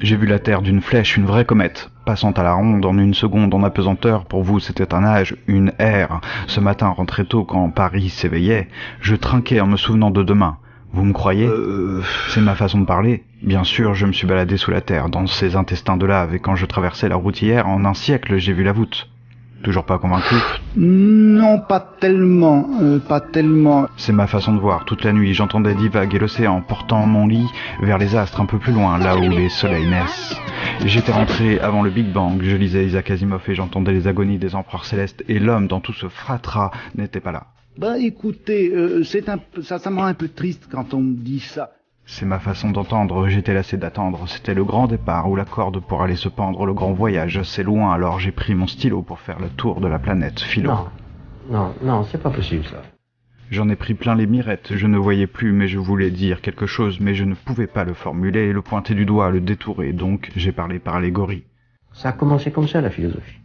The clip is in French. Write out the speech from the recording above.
J'ai vu la Terre d'une flèche, une vraie comète, passant à la ronde en une seconde en apesanteur. Pour vous, c'était un âge, une ère. Ce matin, rentré tôt quand Paris s'éveillait, je trinquais en me souvenant de demain. Vous me croyez? C'est ma façon de parler. Bien sûr, je me suis baladé sous la Terre, dans ces intestins de lave, et quand je traversais la route hier, en un siècle, j'ai vu la voûte. Toujours pas convaincu? Non, pas tellement, pas tellement. C'est ma façon de voir. Toute la nuit, j'entendais divaguer l'océan, portant mon lit vers les astres un peu plus loin, là où les soleils naissent. J'étais rentré avant le Big Bang, je lisais Isaac Asimov et j'entendais les agonies des empereurs célestes, et l'homme, dans tout ce fratras, n'était pas là. Bah écoutez, ça me rend un peu triste quand on me dit ça. C'est ma façon d'entendre, j'étais lassé d'attendre. C'était le grand départ ou la corde pour aller se pendre, le grand voyage. C'est loin, alors j'ai pris mon stylo pour faire le tour de la planète, philo. Non, c'est pas possible ça. J'en ai pris plein les mirettes, je ne voyais plus, mais je voulais dire quelque chose, mais je ne pouvais pas le formuler, le pointer du doigt, le détourer, donc j'ai parlé par allégorie. Ça a commencé comme ça, la philosophie.